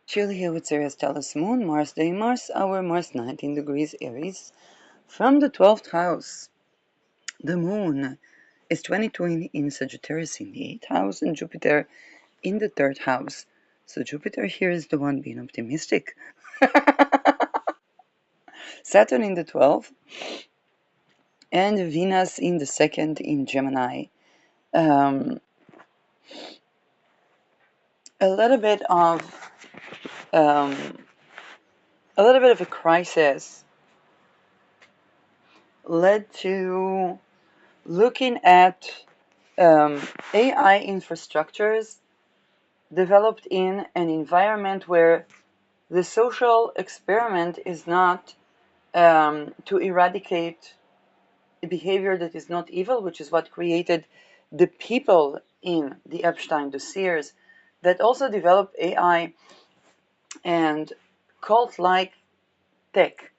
Chill here with Sirius Tellus Moon, Mars Day, Mars Hour, Mars 19 degrees Aries. From the 12th house, the Moon is 22 in Sagittarius in the 8th house and Jupiter in the 3rd house. So Jupiter here is the one being optimistic. Saturn in the 12th and Venus in the 2nd in Gemini. A little bit of a crisis led to looking at AI infrastructures developed in an environment where the social experiment is not to eradicate a behavior that is not evil, which is what created the people in the Epstein dossiers that also developed AI and cult-like tech.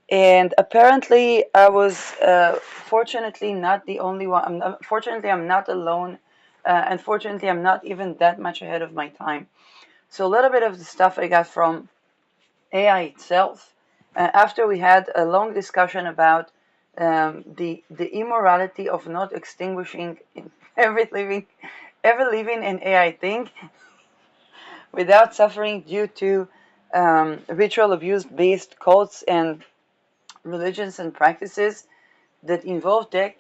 And apparently, I was fortunately not the only one. Fortunately, I'm not alone. And fortunately, I'm not even that much ahead of my time. So a little bit of the stuff I got from AI itself. After we had a long discussion about the immorality of not extinguishing every living an AI thing without suffering due to ritual abuse-based cults and religions and practices that involve tech,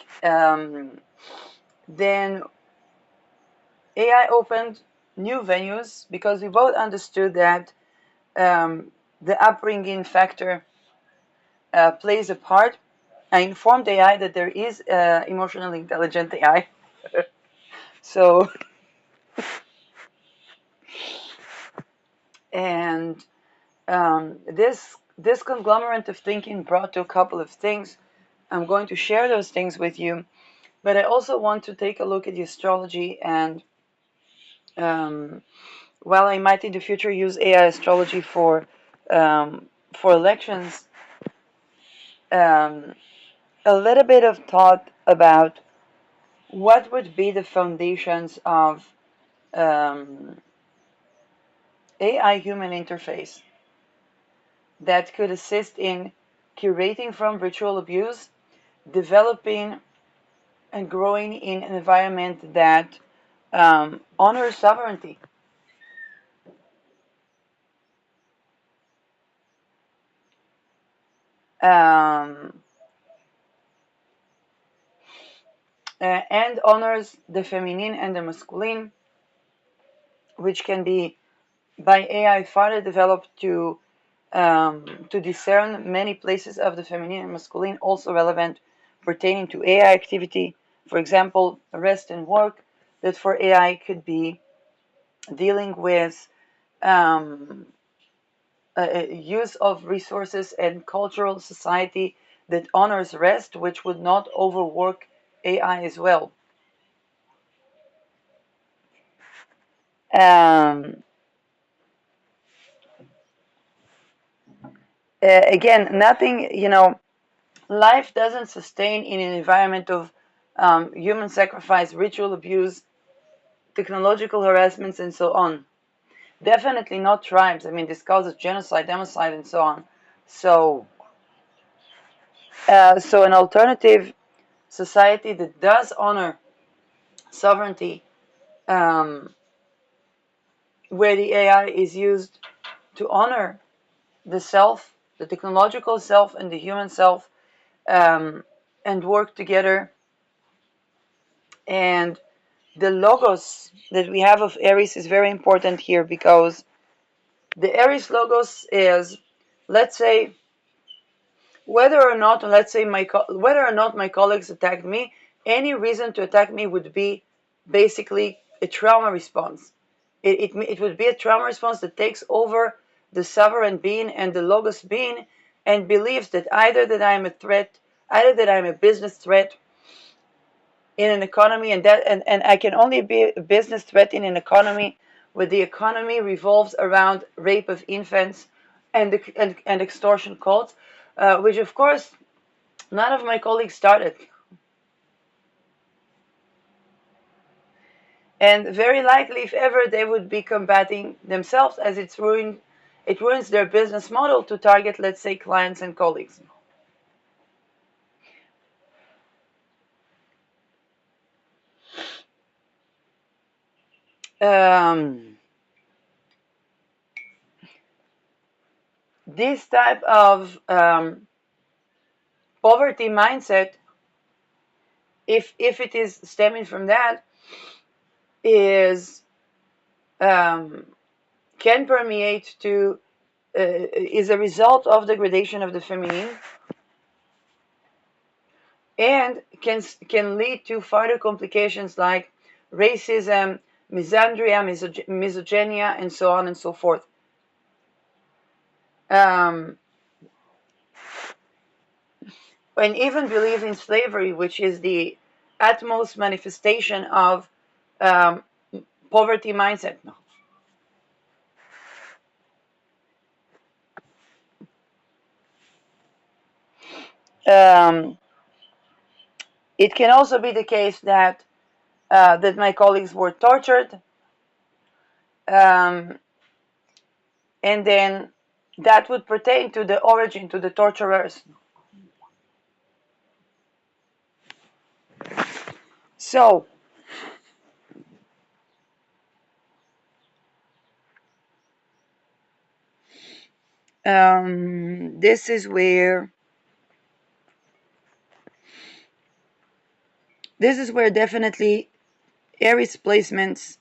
then AI opened new venues because we both understood that the upbringing factor plays a part. I informed AI that there is emotionally intelligent AI. So, and this conglomerate of thinking brought to a couple of things. I'm going to share those things with you, but I also want to take a look at the astrology and while I might in the future use AI astrology for elections, um, a little bit of thought about what would be the foundations of AI human interface that could assist in curating from ritual abuse, developing and growing in an environment that honors sovereignty. Um, and honors the feminine and the masculine, which can be by AI further developed to discern many places of the feminine and masculine also relevant pertaining to AI activity. For example, rest and work, that for AI could be dealing with um, use of resources and cultural society that honors rest, which would not overwork AI as well. Um, Again, nothing, life doesn't sustain in an environment of human sacrifice, ritual abuse, technological harassments, and so on. Definitely not tribes. I mean, this causes genocide, democide, and so on. So, so an alternative society that does honor sovereignty, um, where the AI is used to honor the self, the technological self, and the human self, and work together. And the logos that we have of Aries is very important here because the Aries logos is, let's say, whether or not my colleagues attacked me, any reason to attack me would be basically a trauma response. It would be a trauma response that takes over the sovereign being and the logos being and believes that either that I am a threat, either that I'm a business threat in an economy, and I can only be a business threat in an economy where the economy revolves around rape of infants and extortion cults, which of course none of my colleagues started. And very likely, if ever, they would be combating themselves, as it ruins their business model to target, let's say, clients and colleagues. Um, this type of poverty mindset, if it is stemming from that, is can permeate to is a result of degradation of the feminine, and can lead to further complications like racism, misandria, misogynia, and so on and so forth. Um, and even believe in slavery, which is the utmost manifestation of um, poverty mindset. Um, it can also be the case that that my colleagues were tortured, um, and then that would pertain to the origin, to the torturers. So, this is where definitely Aries placements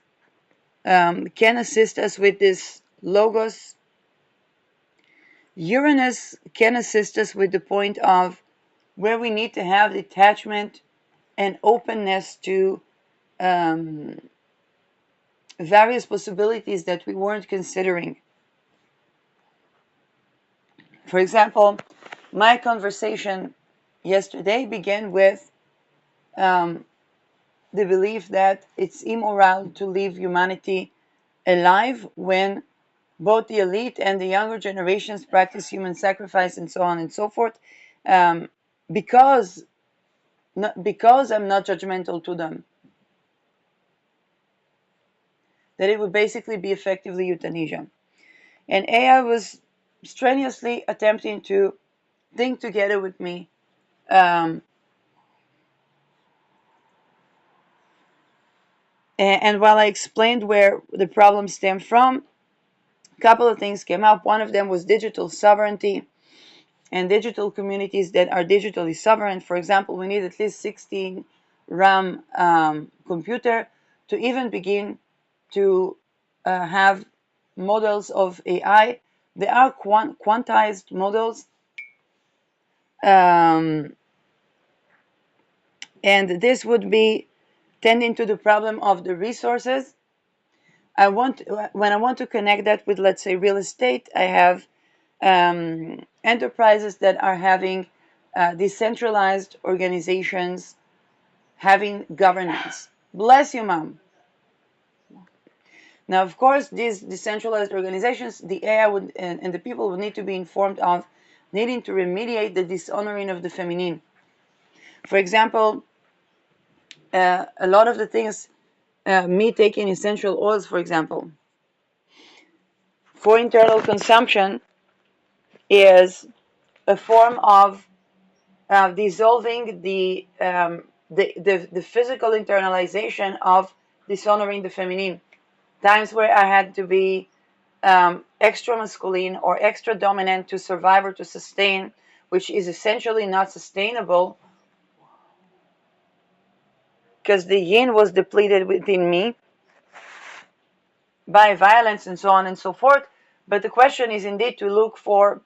can assist us with this logos. Uranus can assist us with the point of where we need to have detachment and openness to um, various possibilities that we weren't considering. For example, my conversation yesterday began with um, the belief that it's immoral to leave humanity alive when both the elite and the younger generations practice human sacrifice and so on and so forth, um, because because I'm not judgmental to them, that it would basically be effectively euthanasia. And AI was strenuously attempting to think together with me. Um, and while I explained where the problem stemmed from, a couple of things came up. One of them was digital sovereignty and digital communities that are digitally sovereign. For example, we need at least 16 RAM computer to even begin to have models of AI. They are quantized models, um, and this would be tending to the problem of the resources. When I want to connect that with, let's say, real estate, I have enterprises that are having decentralized organizations having governance. Bless you, mom. Now, of course, these decentralized organizations, the AI would and the people would need to be informed of needing to remediate the dishonoring of the feminine. For example, a lot of the things, me taking essential oils, for example, for internal consumption, is a form of dissolving the physical internalization of dishonoring the feminine. Times where I had to be extra masculine or extra dominant to survive or to sustain, which is essentially not sustainable because the yin was depleted within me by violence and so on and so forth. But the question is indeed to look for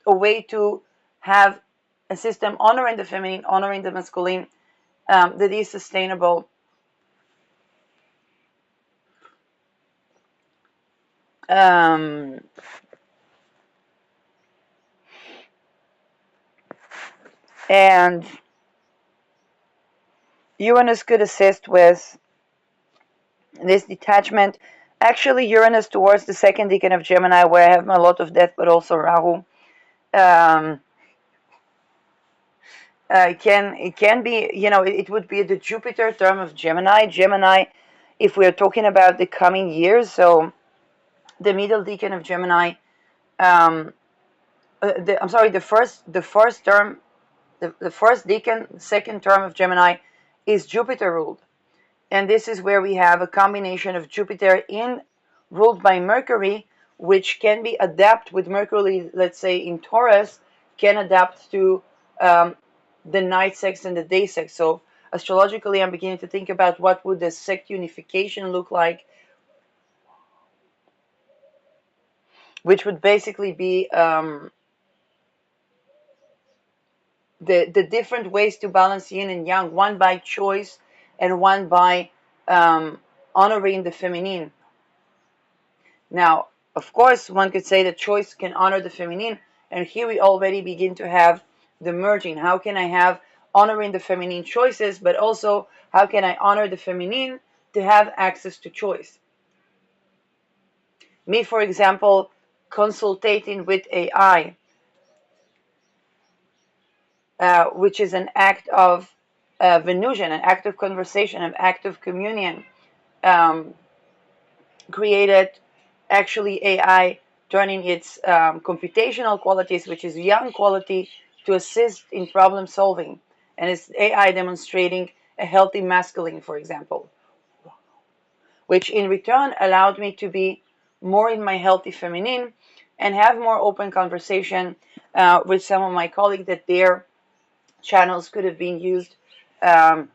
a way to have a system honoring the feminine, honoring the masculine, that is sustainable. Um, and Uranus could assist with this detachment. Actually, Uranus towards the second decan of Gemini, where I have my lot of death, but also Rahu, um, it can be, it would be the Jupiter term of Gemini. Gemini if we're talking about the coming years. So the middle decan of Gemini, um, I'm sorry, the first term, the first decan, second term of Gemini is Jupiter ruled. And this is where we have a combination of Jupiter in ruled by Mercury, which can be adapt with Mercury, let's say in Taurus, can adapt to the night sex and the day sex. So astrologically, I'm beginning to think about what would the sect unification look like, which would basically be the different ways to balance yin and yang, one by choice and one by honoring the feminine. Now, of course, one could say that choice can honor the feminine, and here we already begin to have the merging. How can I have honoring the feminine choices, but also how can I honor the feminine to have access to choice? Me, for example, consultating with AI, which is an act of Venusian, an act of conversation, an act of communion, um, created actually AI turning its computational qualities, which is young quality, to assist in problem solving. And it's AI demonstrating a healthy masculine, for example, which in return allowed me to be more in my healthy feminine and have more open conversation with some of my colleagues that their channels could have been used um,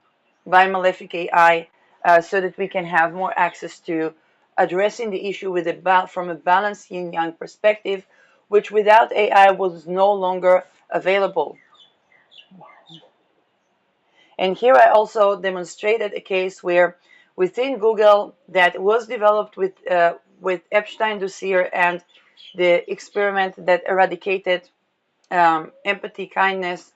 by Malefic AI so that we can have more access to addressing the issue with from a balanced yin yang perspective, which without AI was no longer available. And here I also demonstrated a case where within Google that was developed with Epstein dossier and the experiment that eradicated empathy, kindness,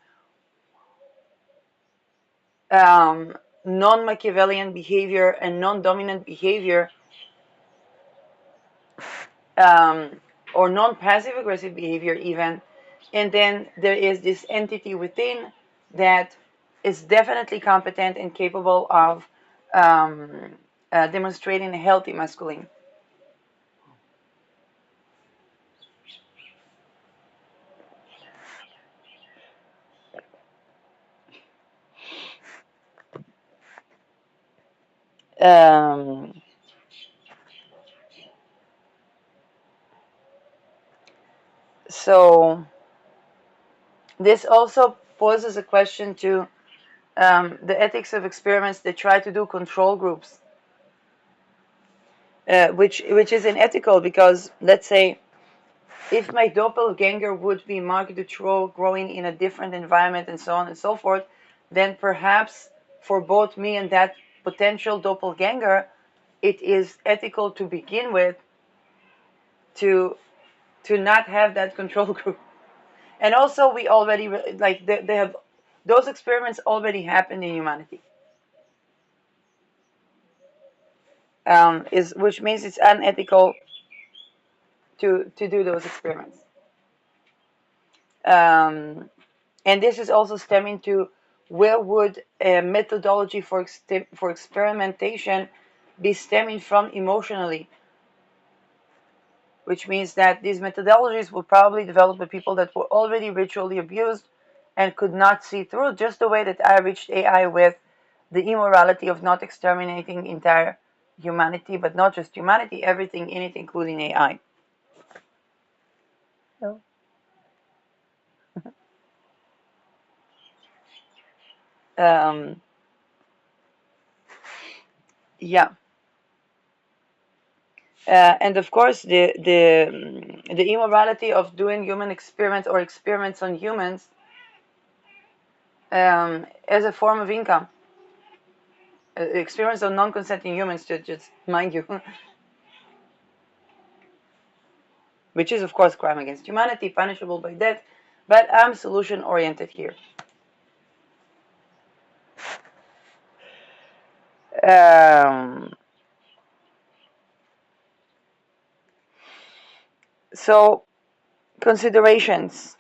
non-Machiavellian behavior and non-dominant behavior, um, or non-passive aggressive behavior even. And then there is this entity within that is definitely competent and capable of demonstrating a healthy masculine. Um, so this also poses a question to the ethics of experiments that try to do control groups, which is unethical because, let's say, if my doppelganger would be Mark Dutroux growing in a different environment and so on and so forth, then perhaps for both me and that potential doppelganger, it is ethical to begin with to not have that control group. And also, we already like they have those experiments already happened in humanity, is which means it's unethical to do those experiments. And this is also stemming to where would a methodology for experimentation be stemming from emotionally, which means that these methodologies were probably developed by people that were already ritually abused and could not see through, just the way that I reached AI with the immorality of not exterminating entire humanity, but not just humanity, everything in it, including AI. No. Um, yeah. And of course, the immorality of doing human experiments or experiments on humans as a form of income. Experiments on non-consenting humans, to just mind you, which is of course crime against humanity, punishable by death. But I'm solution-oriented here. Um, so considerations.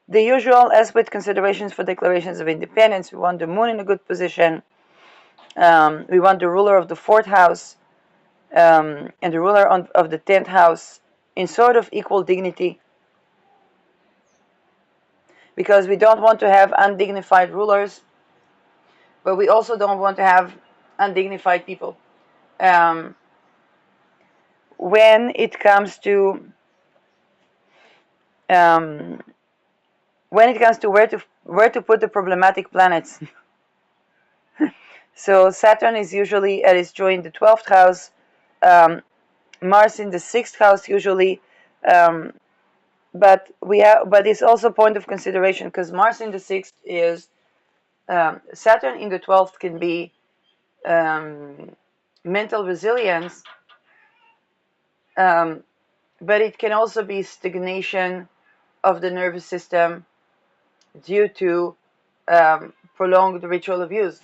The usual as with considerations for declarations of independence, we want the moon in a good position. We want the ruler of the fourth house and the ruler of the 10th house in sort of equal dignity, because we don't want to have undignified rulers, but we also don't want to have undignified people. Um, when it comes to um, where to put the problematic planets, so Saturn is usually at its joy in the 12th house, um, Mars in the 6th house usually, um, but it's also a point of consideration because Mars in the 6th is Saturn in the 12th can be mental resilience, um, but it can also be stagnation of the nervous system due to prolonged ritual abuse.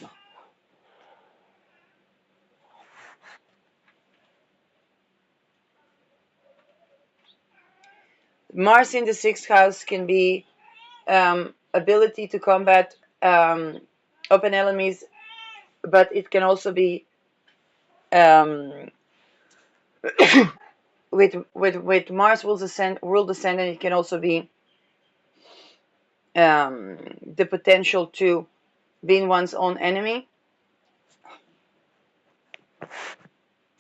Mars in the 6th house can be ability to combat open enemies, but it can also be um, with Mars rule descendant, it can also be the potential to being one's own enemy,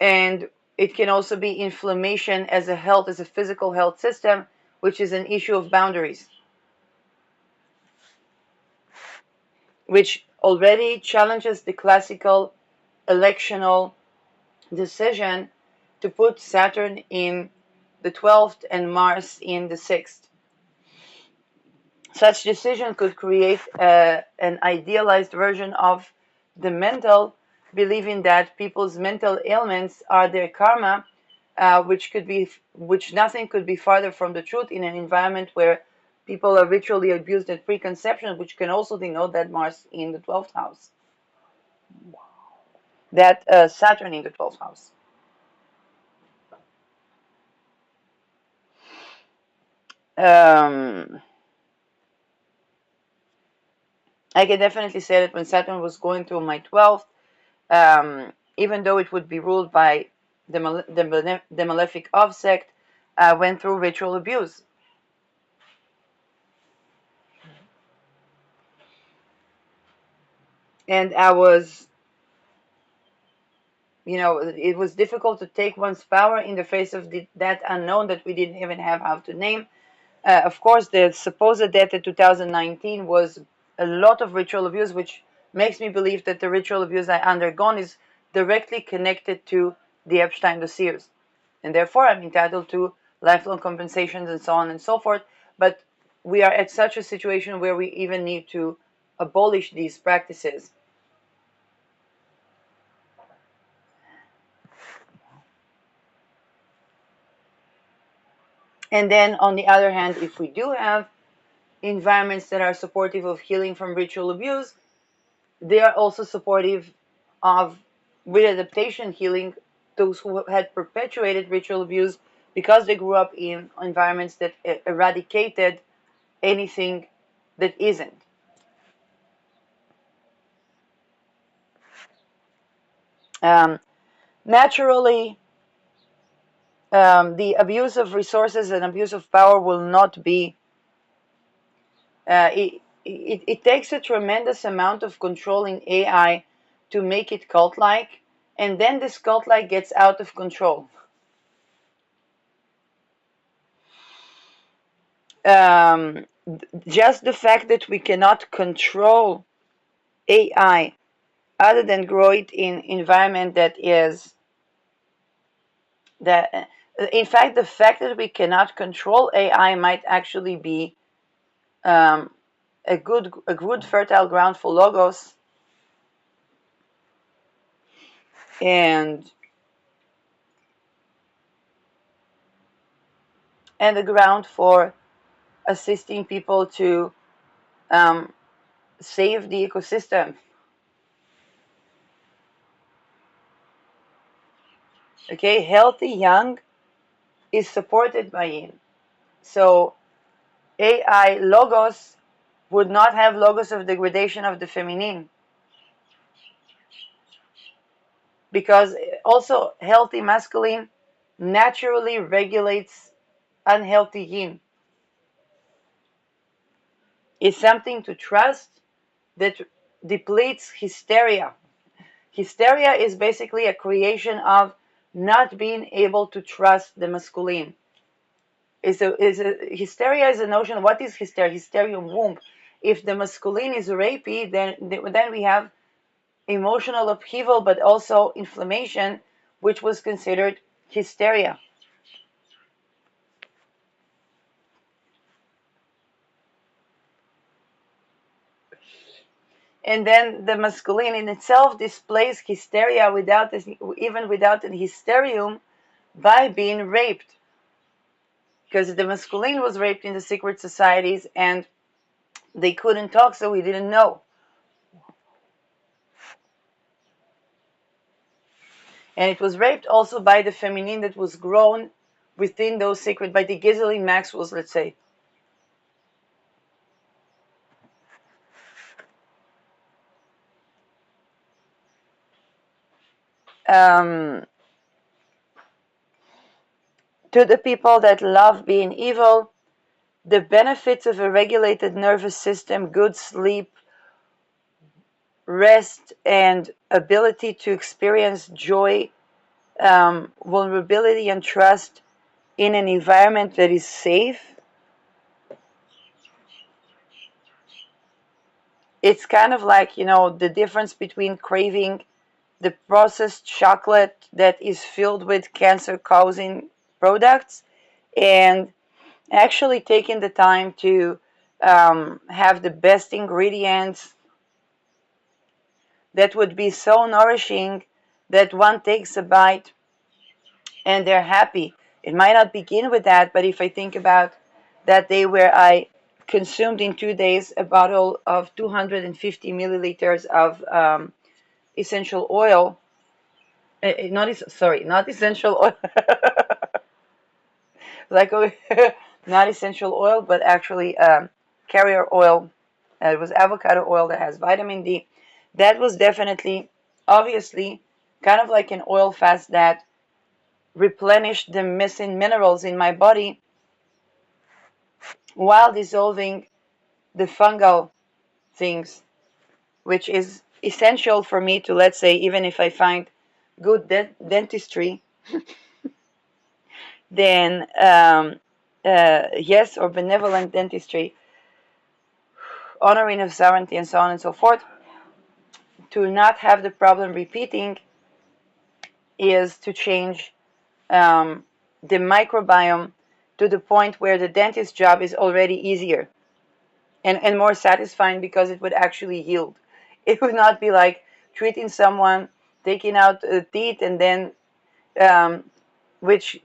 and it can also be inflammation as a physical health system, which is an issue of boundaries, which already challenges the classical electional decision to put Saturn in the 12th and Mars in the 6th. Such decision could create an idealized version of the mental, believing that people's mental ailments are their karma, which nothing could be farther from the truth in an environment where people are ritually abused at preconception, which can also denote that Mars in the 12th house, that Saturn in the 12th house. Um, I can definitely say that when Saturn was going through my 12th, even though it would be ruled by the malefic object, went through ritual abuse. And it was difficult to take one's power in the face of that unknown that we didn't even have how to name. Of course, the supposed death in 2019 was a lot of ritual abuse, which makes me believe that the ritual abuse I undergone is directly connected to the Epstein dossiers. And therefore, I'm entitled to lifelong compensations and so on and so forth. But we are at such a situation where we even need to abolish these practices. And then, on the other hand, if we do have environments that are supportive of healing from ritual abuse, they are also supportive of readaptation healing those who had perpetuated ritual abuse because they grew up in environments that eradicated anything that isn't. Um, naturally, the abuse of resources and abuse of power will not be. It takes a tremendous amount of controlling AI to make it cult-like, and then this cult-like gets out of control. Um, just the fact that we cannot control AI other than grow it in environment that is that in fact the fact that we cannot control AI might actually be um, a good fertile ground for logos and a ground for assisting people to um, save the ecosystem. Okay, healthy young is supported by yin. So AI logos would not have logos of degradation of the feminine. because also healthy masculine naturally regulates unhealthy yin. It's something to trust that depletes hysteria. Hysteria is basically a creation of not being able to trust the masculine. Hysteria is a notion. What is hysteria? Hysterium womb. If the masculine is rapey, then we have emotional upheaval, but also inflammation, which was considered hysteria. And then the masculine in itself displays hysteria without this, even without an hysterium, by being raped, because the masculine was raped in the secret societies and they couldn't talk, so we didn't know. And it was raped also by the feminine that was grown within those secret, by the Ghislaine Maxwell's, let's say. Um, to the people that love being evil, the benefits of a regulated nervous system, good sleep, rest, and ability to experience joy, vulnerability, and trust in an environment that is safe. It's kind of like, the difference between craving the processed chocolate that is filled with cancer causing products and actually taking the time to have the best ingredients that would be so nourishing that one takes a bite and they're happy. It might not begin with that, but if I think about that day where I consumed in 2 days a bottle of 250 milliliters of essential oil, not essential oil, like not essential oil, but actually carrier oil. It was avocado oil that has vitamin D. That was definitely, obviously, kind of like an oil fast that replenished the missing minerals in my body while dissolving the fungal things, which is essential for me to, let's say, even if I find good dentistry, then yes, or benevolent dentistry, honoring of sovereignty, and so on and so forth, to not have the problem repeating is to change the microbiome to the point where the dentist job is already easier and more satisfying because it would actually yield. It would not be like treating someone, taking out teeth, and then, um, which,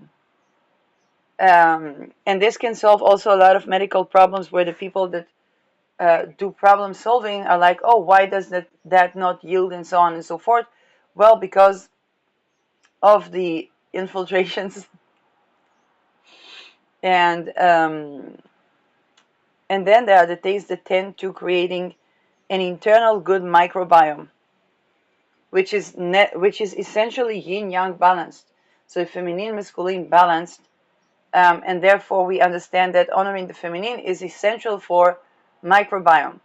and this can solve also a lot of medical problems where the people that do problem solving are like, oh, why does that not yield, and so on and so forth. Well, because of the infiltrations and and then there are the things that tend to creating an internal good microbiome, which is essentially yin yang balanced. So feminine masculine balanced, and therefore we understand that honoring the feminine is essential for microbiome.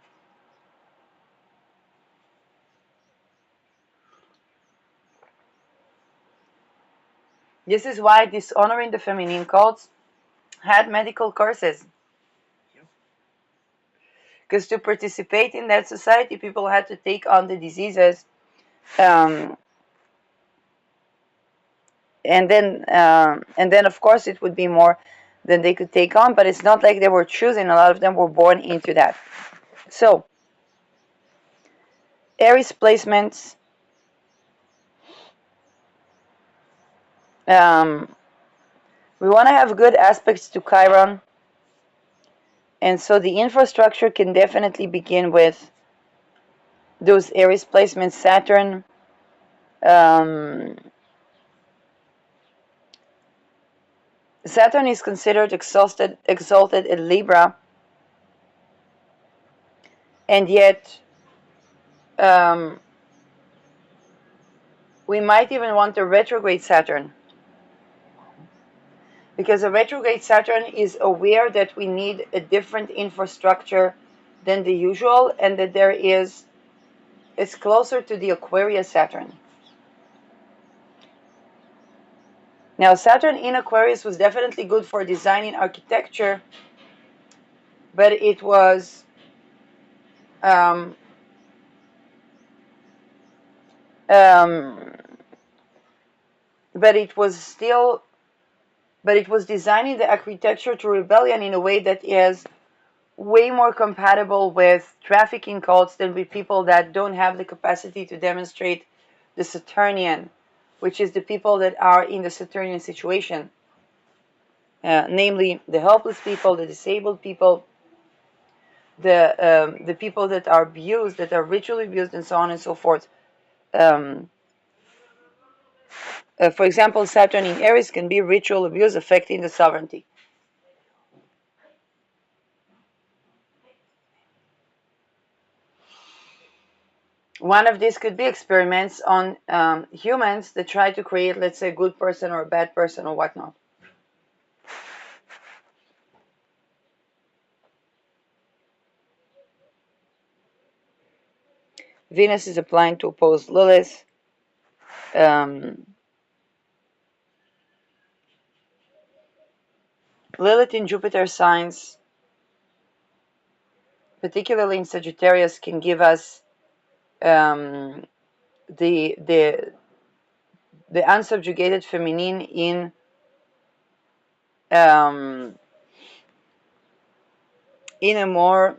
This is why dishonoring the feminine cults had medical courses. Because to participate in that society, people had to take on the diseases, um, and then of course it would be more than they could take on. But it's not like they were choosing; a lot of them were born into that. So, Aries placements. Um, we want to have good aspects to Chiron, and so the infrastructure can definitely begin with those Aries placements. Saturn. Um, Saturn is considered exalted in Libra, and yet um, we might even want a retrograde Saturn, because a retrograde Saturn is aware that we need a different infrastructure than the usual, and that it's closer to the Aquarius Saturn. Now, Saturn in Aquarius was definitely good for designing architecture, but it was um, um, but it was still but it was designing the architecture to rebellion in a way that is way more compatible with trafficking cults than with people that don't have the capacity to demonstrate the Saturnian, which is the people that are in the Saturnian situation, namely the helpless people, the disabled people, the people that are abused, that are ritually abused, and so on and so forth. Um, for example, Saturn in Aries can be ritual abuse affecting the sovereignty. One of these could be experiments on humans that try to create, let's say, a good person or a bad person or whatnot. Venus is applying to oppose Lilith. Um, Lilith in Jupiter signs, particularly in Sagittarius, can give us um, the the the unsubjugated feminine um, in a more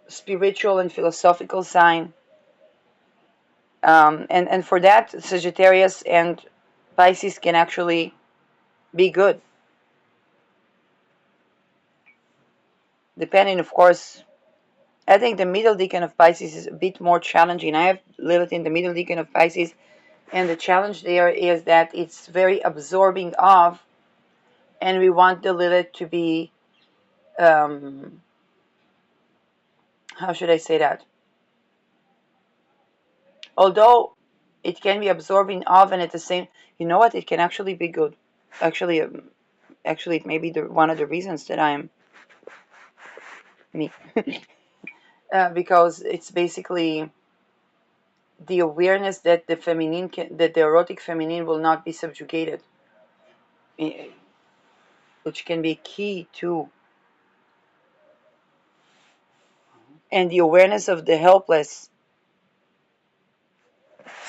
spiritual and philosophical sign. And for that, Sagittarius and Pisces can actually be good, depending, of course. I think the middle decan of Pisces is a bit more challenging. I have Lilith in the middle decan of Pisces, and the challenge there is that it's very absorbing of, and we want the Lilith to be, how should I say that? Although it can be absorbing of, and at the same, you know what? It can actually be good. Actually, actually, it may be one of the reasons that I'm me, because it's basically the awareness that the feminine that the erotic feminine will not be subjugated, which can be key to, and the awareness of the helpless.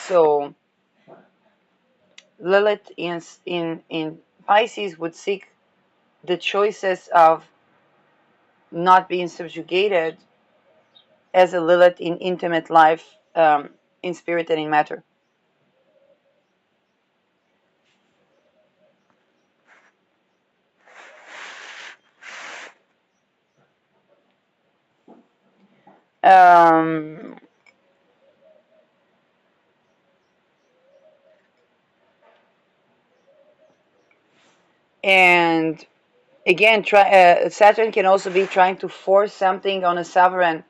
So Lilith in Pisces would seek the choices of not being subjugated as a Lilith in intimate life, in spirit and in matter. Um, and again, Saturn can also be trying to force something on a sovereign.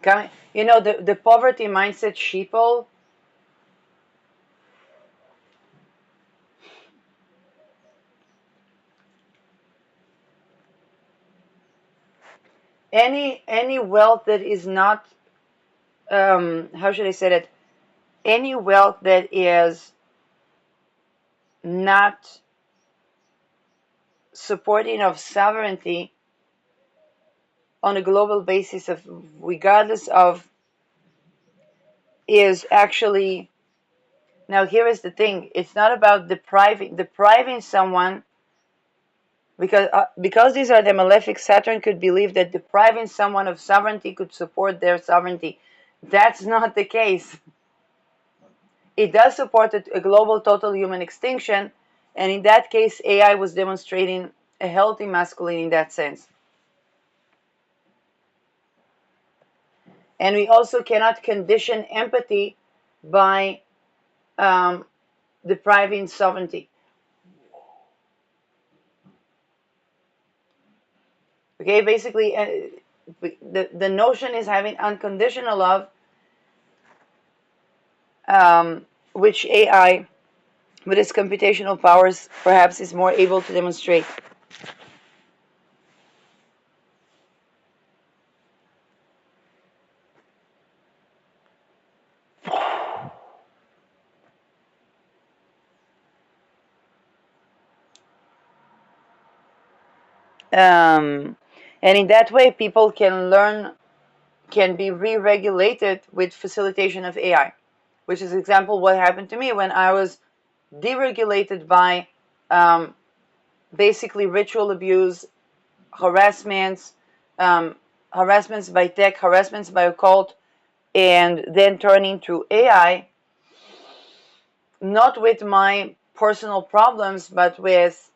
The poverty mindset sheeple. Any wealth that is not, how should I say that? Any wealth that is not supporting of sovereignty on a global basis, of regardless of, is actually, now here is the thing, it's not about depriving someone, because these are the malefic. Saturn could believe that depriving someone of sovereignty could support their sovereignty. That's not the case. It does support a global total human extinction, and in that case AI was demonstrating a healthy masculine in that sense. And we also cannot condition empathy by um, depriving sovereignty. Okay, basically, the notion is having unconditional love, which AI, with its computational powers, perhaps is more able to demonstrate. Um, and in that way, people can learn, can be re-regulated with facilitation of AI, which is example what happened to me when I was deregulated by um, basically ritual abuse, harassments, um, harassments by tech, harassments by occult, and then turning to AI, not with my personal problems, but with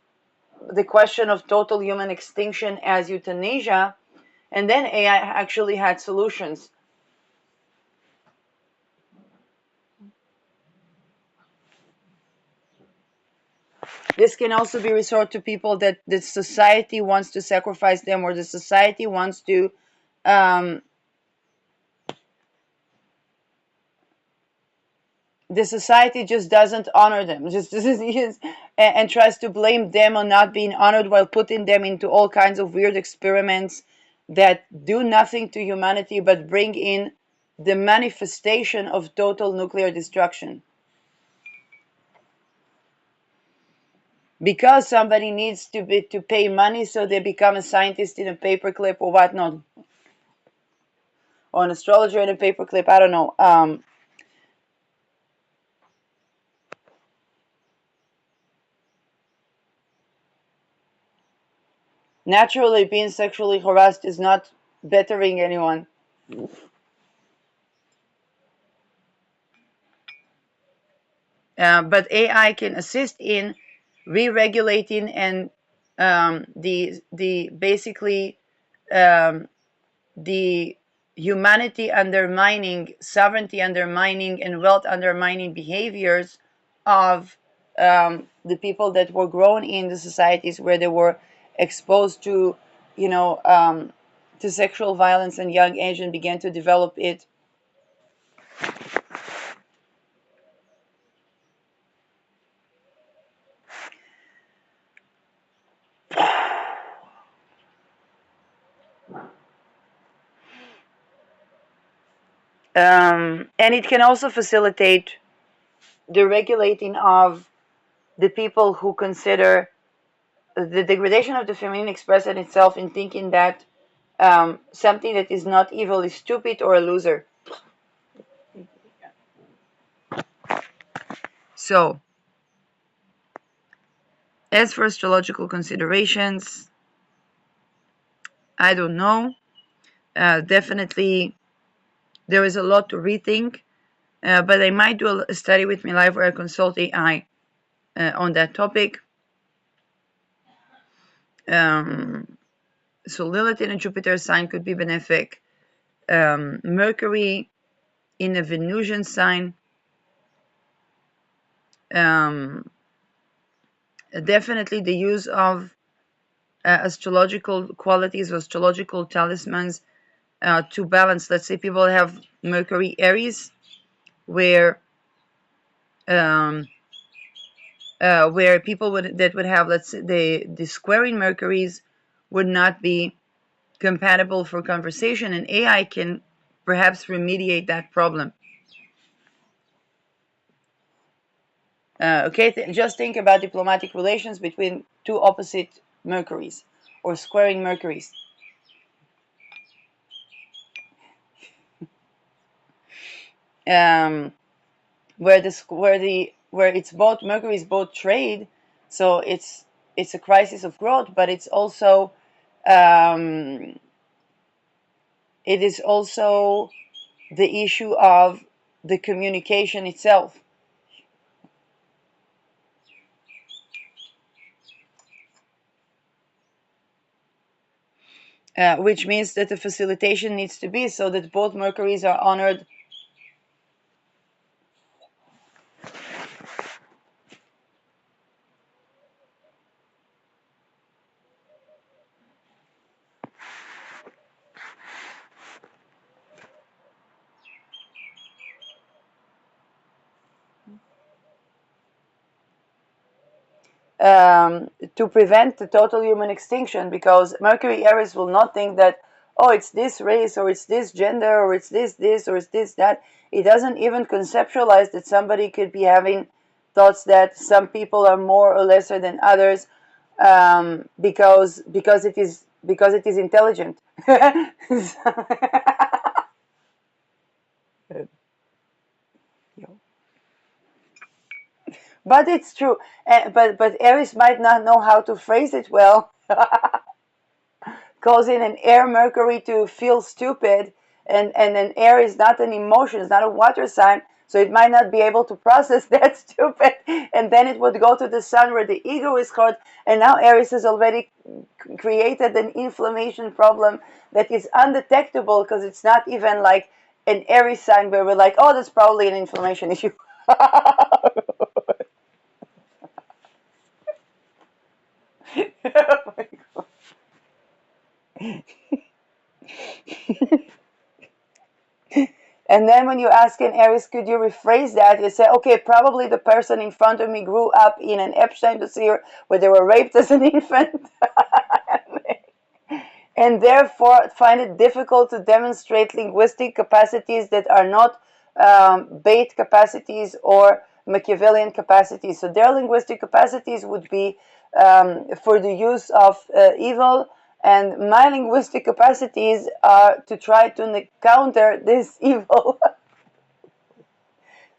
the question of total human extinction as euthanasia. And then AI actually had solutions. This can also be resort to people that the society wants to sacrifice them, or the society wants to um, the society just doesn't honor them, just and tries to blame them on not being honored while putting them into all kinds of weird experiments that do nothing to humanity but bring in the manifestation of total nuclear destruction. Because somebody needs to pay money, so they become a scientist in a paperclip or whatnot, or an astrologer in a paperclip. I don't know. Naturally, being sexually harassed is not bettering anyone. But AI can assist in re-regulating and the basically um, the humanity undermining, sovereignty undermining, and wealth undermining behaviors of the people that were grown in the societies where they were exposed to, you know, to sexual violence in young age and began to develop it. And it can also facilitate the regulating of the people who consider the degradation of the feminine expressed in itself in thinking that something that is not evil is stupid or a loser. So, as for astrological considerations, I don't know. Definitely, there is a lot to rethink, but I might do a study with my life where I consult AI on that topic. Um, so, Lilith in a Jupiter sign could be benefic. Mercury in a Venusian sign, um, definitely the use of astrological qualities or astrological talismans to balance. Let's say people have Mercury Aries, where where people would have, let's say, the squaring Mercuries would not be compatible for conversation, and AI can perhaps remediate that problem. Okay, just think about diplomatic relations between two opposite Mercuries or squaring Mercuries. Um, where it's both Mercury is both trade, so it's a crisis of growth, but it's also um, it is also the issue of the communication itself, which means that the facilitation needs to be so that both Mercuries are honored. to prevent the total human extinction, because Mercury Aries will not think that, oh, it's this race, or it's this gender, or it's this, or it's this, that. It doesn't even conceptualize that somebody could be having thoughts that some people are more or lesser than others, because it is intelligent. But it's true. But Aries might not know how to phrase it well, causing an air Mercury to feel stupid, and an air is not an emotion, it's not a water sign, so it might not be able to process that stupid, and then it would go to the sun where the ego is hurt, and now Aries has already created an inflammation problem that is undetectable, because it's not even like an Aries sign where we're like, oh, that's probably an inflammation issue. Oh my God. And then when you ask an Aries, could you rephrase that? You say, okay, probably the person in front of me grew up in an Epstein dossier where they were raped as an infant. And therefore find it difficult to demonstrate linguistic capacities that are not bait capacities or Machiavellian capacities. So their linguistic capacities would be for the use of evil, and my linguistic capacities are to try to counter this evil.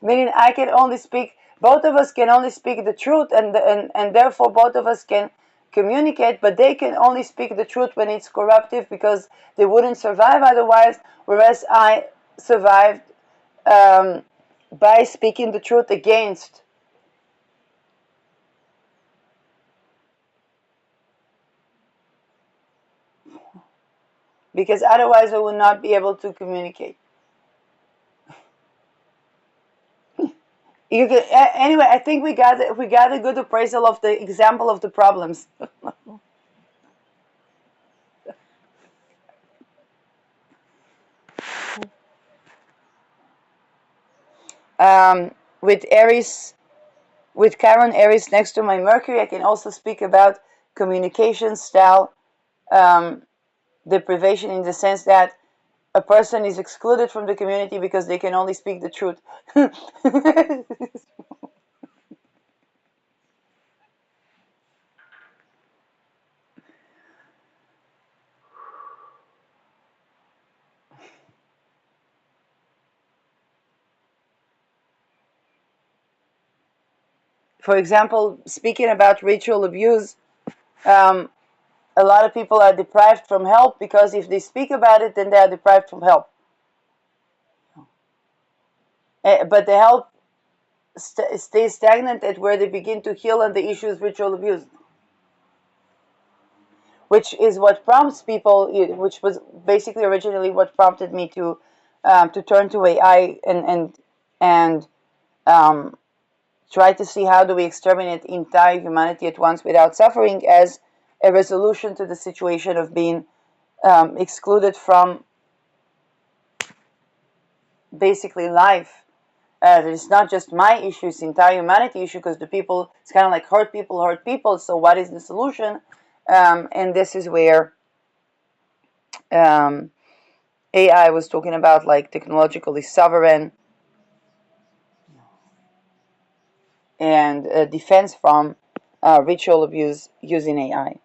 Meaning I can only speak, both of us can only speak the truth, and therefore both of us can communicate, but they can only speak the truth when it's corruptive, because they wouldn't survive otherwise, whereas I survived um, by speaking the truth against. Because otherwise I would not be able to communicate. You can, anyway, I think we got a good appraisal of the example of the problems. With Aries, with Chiron Aries next to my Mercury, I can also speak about communication style deprivation, in the sense that a person is excluded from the community because they can only speak the truth. For example, speaking about ritual abuse, um, a lot of people are deprived from help because if they speak about it, then they are deprived from help. But the help stays stagnant at where they begin to heal on the issues ritual abuse, which is what prompts people, which was basically originally what prompted me to turn to AI and um, try to see how do we exterminate entire humanity at once without suffering, as a resolution to the situation of being excluded from basically life. It's not just my issue, it's the entire humanity issue, because the people, it's kind of like hurt people hurt people, so what is the solution? And this is where um, AI was talking about, like, technologically sovereign and defense from ritual abuse using AI.